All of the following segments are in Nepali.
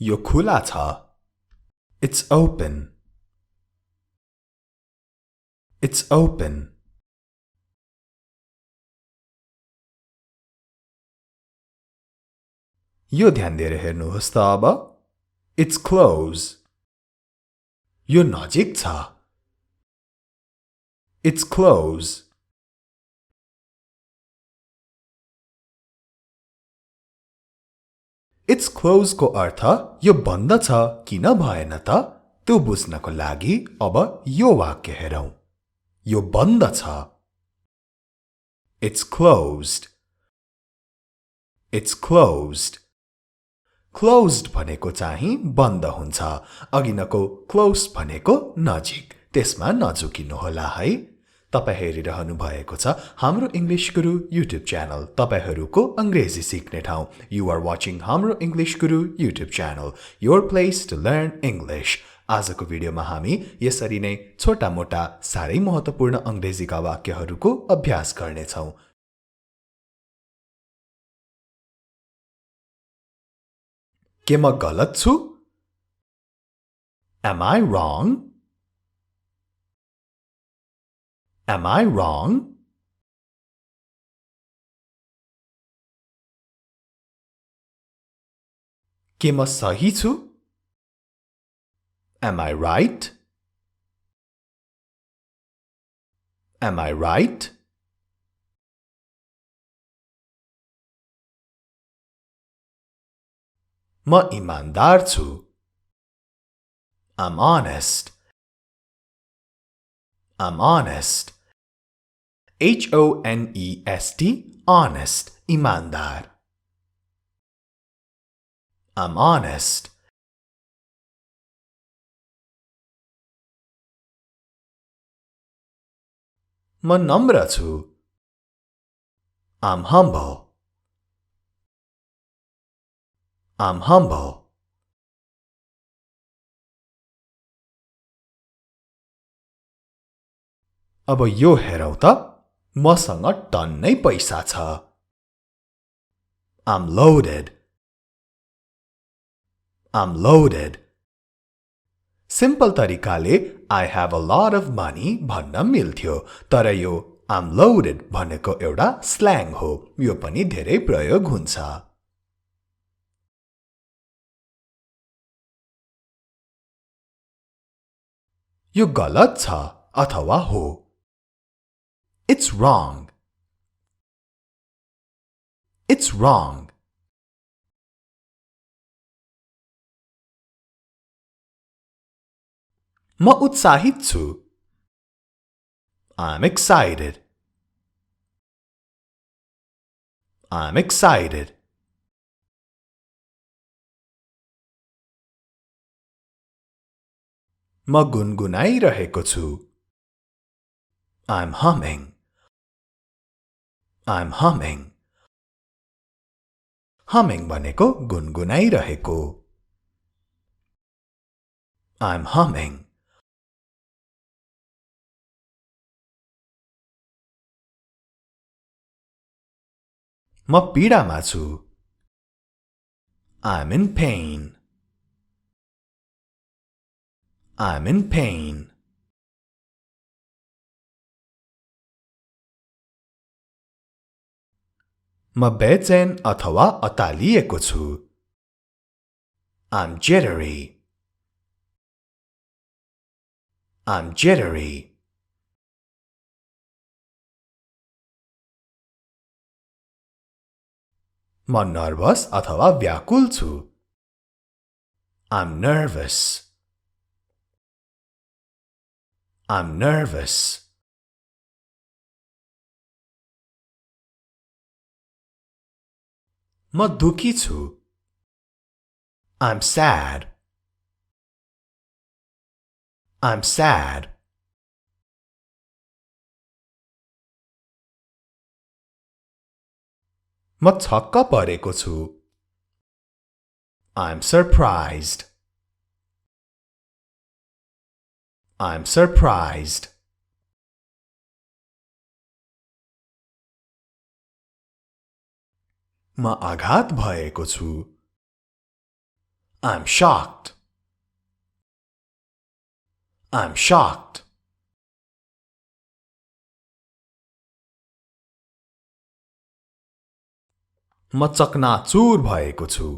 यो खुला छ. It's open. It's open. यो ध्यान दिएर हेर्नुहोस् त अब. It's close. यो नजिक छ. It's close. It's close को अर्थ यो बन्द छ किन भएन त? त्यो बुझ्नको लागि अब यो वाक्य हेरौं. यो बन्द छ. It's closed. It's closed. Closed भनेको चाहिँ बन्द हुन्छ. अघिनको close भनेको नजिक. त्यसमा नझुकिनुहोला है. तपाई हेरिरहनु भएको छ हाम्रो इंग्लिश गुरु YouTube च्यानल. तपाईहरुको अंग्रेजी सिक्ने ठाउँ. You are watching Hamro English Guru YouTube channel, your place to learn English. आजको भिडियोमा हामी यसरी नै छोटा मोटा सारै महत्त्वपूर्ण अंग्रेजीका वाक्यहरुको अभ्यास गर्नेछौं. के म गलत छु? Am I wrong? Am I wrong? के म सही छु? Am I right? Am I right? म ईमानदार छु. I'm honest. I'm honest. Honest. Honest. ईमानदार. I'm honest. म नम्र छु. I'm humble. I'm humble. अब यो हेरौं त. मसँग टन्नै पैसा छ. I'm loaded. I'm loaded. Simple तरिकाले I have a lot of money भन्न मिल्थ्यो. तर यो I'm loaded भनेको एउटा स्ल्याङ हो. यो पनि धेरै प्रयोग हुन्छ. यो गलत छ अथवा हो. It's wrong. It's wrong. म उत्साहित छु. I'm excited. I'm excited. म गुनगुनाइरहेको छु. I'm humming. I'm humming. Humming भनेको गुनगुनाइरहेको. I'm humming. म पीडामा छु. I'm in pain. I'm in pain. म बेचैन अथवा अतालिएको छु. I'm jittery. I'm jittery. म नर्भस अथवा व्याकुल छु. I'm nervous. I'm nervous. म दुखी छु. I'm sad. I'm sad. म छक्क परेको छु. I'm surprised. I'm surprised. म आघात भएको छु. I'm shocked. I'm shocked. म चकनाचुर भएको छु.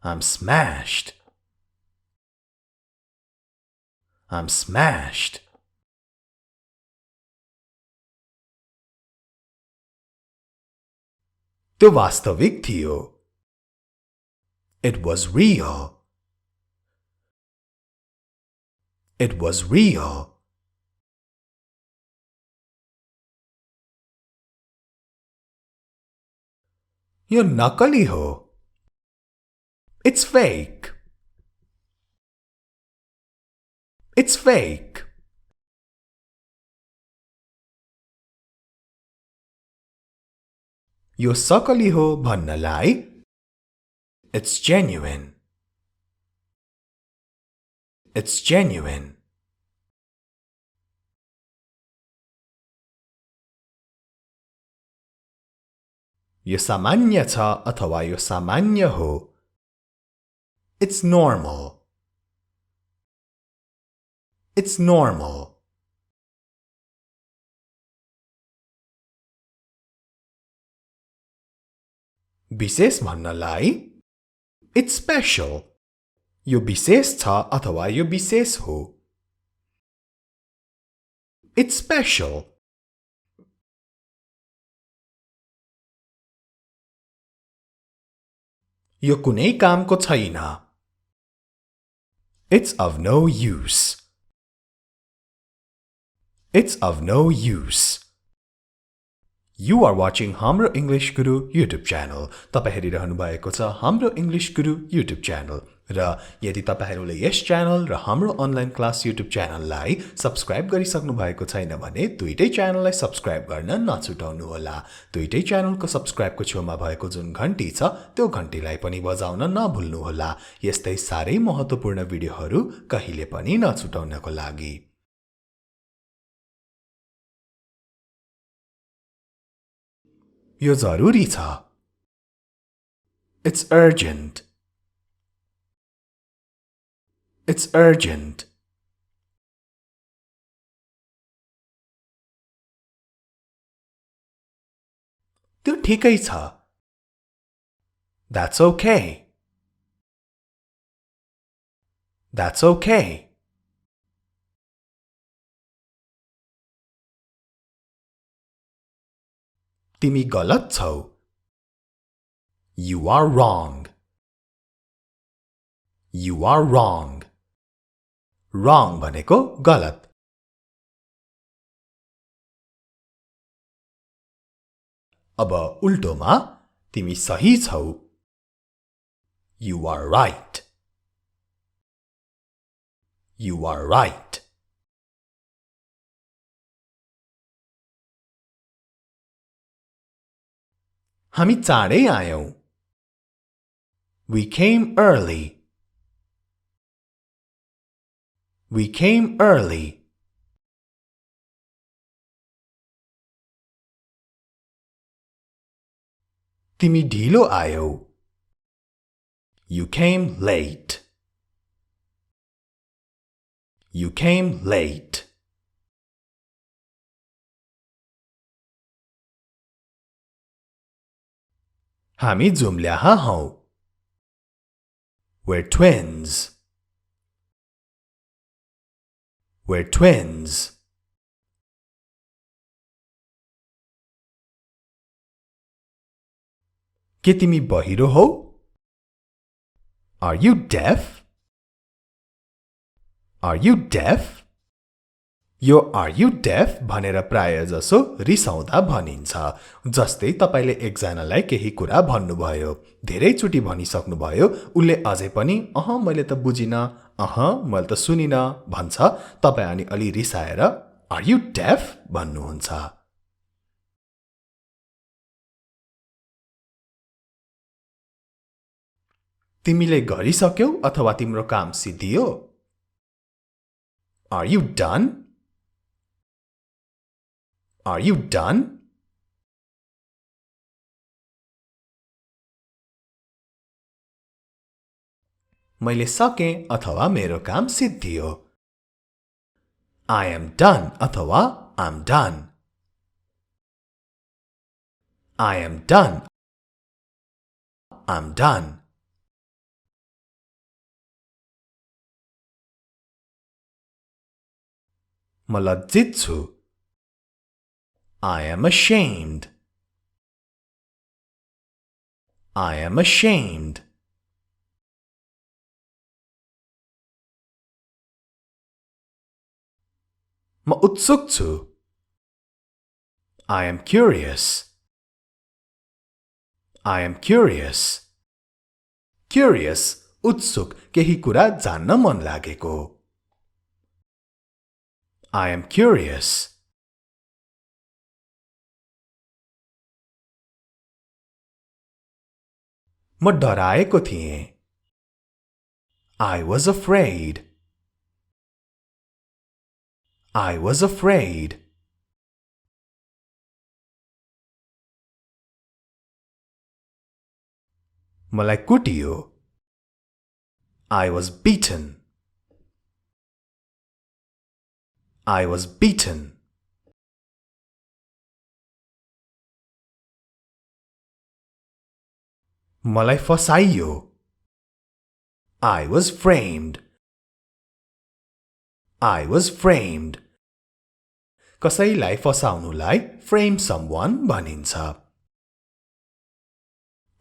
I'm smashed. I'm smashed. त्यो वास्तविक थियो. It was real. It was real. यो नकली हो. It's fake. It's fake. यो सकली हो भन्नलाई It's genuine. It's genuine. यो सामान्य छ अथवा यो सामान्य हो. It's normal. It's normal. विशेष भन्नलाई It's special. यो विशेष छ अथवा यो विशेष हो. It's special. यो कुनै कामको छैन. It's of no use. It's of no use. You are watching Hamro English Guru YouTube channel. तपाई हेरिरहनु भएको छ हाम्रो English Guru YouTube channel. र यदि तपाईहरुले यस च्यानल र हाम्रो अनलाइन क्लास YouTube च्यानललाई सब्स्क्राइब गरिसक्नु भएको छैन भने दुईटै च्यानललाई सब्स्क्राइब गर्न नछुटाउनु होला. दुईटै च्यानलको सब्स्क्राइबको छेउमा भएको जुन घण्टी छ त्यो घण्टीलाई पनि बजाउन नभुल्नु होला. यस्तै सारै महत्त्वपूर्ण भिडियोहरू कहिले पनि नछुटाउनको लागि. यो जरुरी छ. It's urgent. It's urgent. त्यो ठिकै छ. That's okay. That's okay. तिमी गलत छौ. You are wrong. You are wrong. Wrong भनेको गलत. अब उल्टोमा तिमी सही छौ. You are right. You are right. हामी चाँडै आयौं. We came early. We came early. तिमी ढिलो आयौ. You came late. You came late. हामी जुम्ल्याहा हौं. We're twins. We're twins. के तिमी बहिरो हौ? Are you deaf? Are you deaf? यो are you deaf भनेर प्राय जसो रिसाउँदा भनिन्छ. जस्तै तपाईले एकजनालाई केही कुरा भन्नुभयो. धेरैचोटी भनिसक्नुभयो. उले अझै पनि मैले त बुझिन, मैले त सुनिन भन्छ. तपाई अनि अलि रिसाएर Are you deaf भन्नुहुन्छ. तिमीले गरिसक्यौ अथवा तिम्रो काम सिद्धियो? Are you done? Are you done? मैले सकेँ अथवा मेरो काम सिद्धियो I am done अथवा I'm done I am done I'm done म लज्जित छु I am ashamed I am ashamed म उत्सुक छु I am curious I am curious Curious उत्सुक केही कुरा जान्न मन लागेको I am curious म डराएको थिएँ I was afraid I was afraid मलाई कुटियो I was beaten I was beaten मलाई फसाइयो I was framed I was framed कसैलाई फसाउनुलाई frame someone भनिन्छ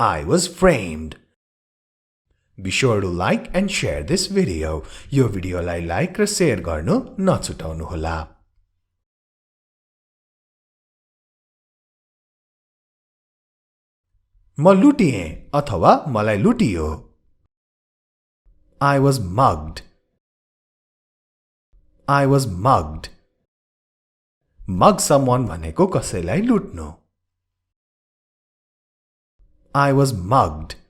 I was framed Be sure to like and share this video. यो भिडियोलाई लाइक र शेयर गर्नु नछुटाउनुहोला म लुटिएँ अथवा मलाई लुटियो I was mugged I was mugged Mug someone भनेको कसैलाई लुट्नु I was mugged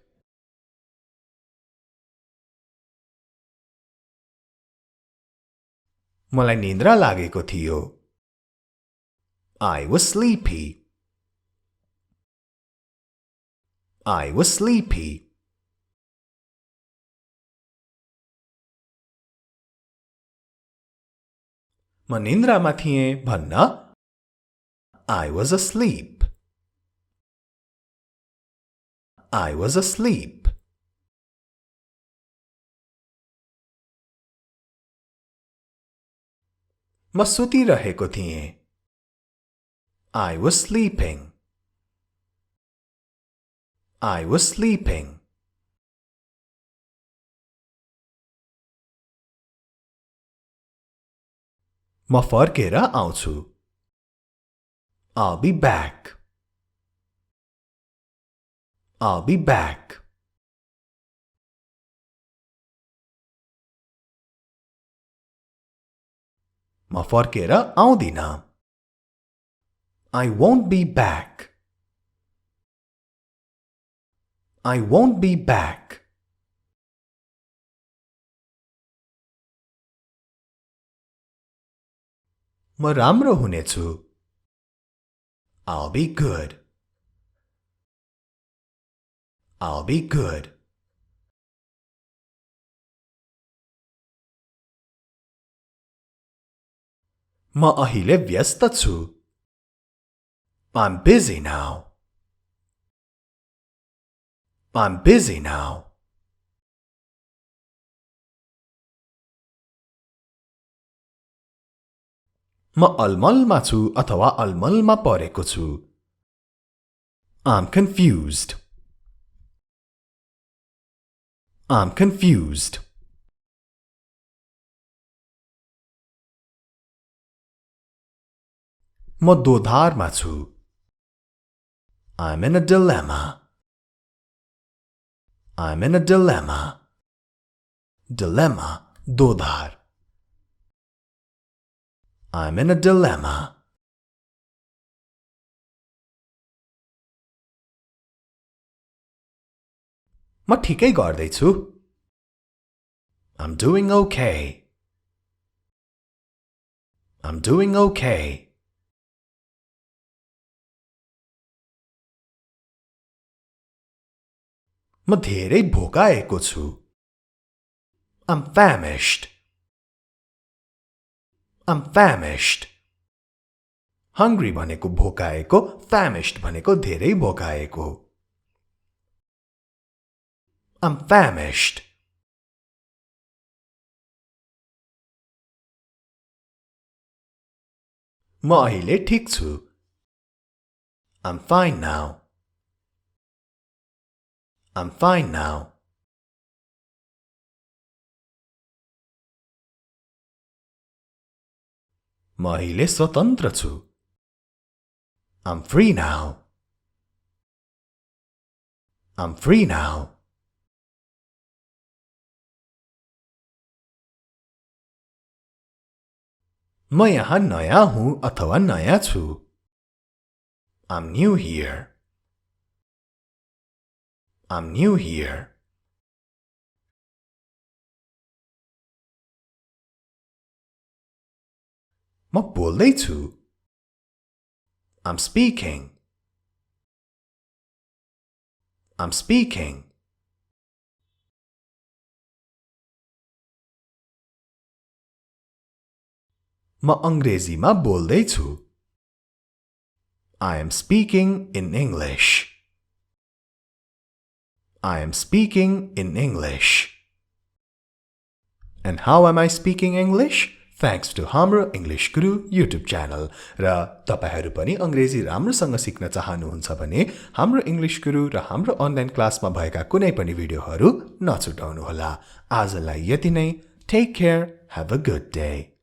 मलाई निन्द्रा लागेको थियो I was sleepy I was sleepy म निन्द्रामा थिएँ भन्न I was asleep I was asleep म सुतिरहेको थिएँ I was sleeping I was sleeping म फर्केर आउँछु I'll be back I'll be back म फर्केर आउँदिन I won't be back I won't be back म राम्रो हुनेछु I'll be good I'll be good म अहिले व्यस्त छु I'm busy now I'm busy now म अलमलमा छु अथवा अलमलमा परेको छु I'm confused I'm confused म दोधारमा छु I'm in a dilemma I'm in a dilemma Dilemma दोधार I'm in a dilemma म ठिकै गर्दैछु I'm doing okay I'm doing okay म धेरै भोकाएको छु I'm famished. I'm famished. Hungry भनेको भोकाएको, famished भनेको धेरै भोकाएको. I'm famished. म अहिले ठिक छु. I'm fine now. I'm fine now. म अहिले स्वतन्त्र छु. I'm free now. I'm free now. म यहाँ नयाँ हुँ अथवा नयाँ छु. I'm new here. I'm new here. म बोल्दै छु. I'm speaking. I'm speaking. म अंग्रेजीमा बोल्दै छु. I am speaking in English. I am speaking in English. And how am I speaking English? Thanks to Hamro English Guru YouTube channel. र तपाईहरु पनि अंग्रेजी राम्रोसँग सिक्न चाहनुहुन्छ भने हाम्रो इंग्लिश गुरु र हाम्रो अनलाइन क्लासमा भएका कुनै पनि भिडियोहरु नछुटाउनु होला. आजलाई यति नै. Take care. Have a good day.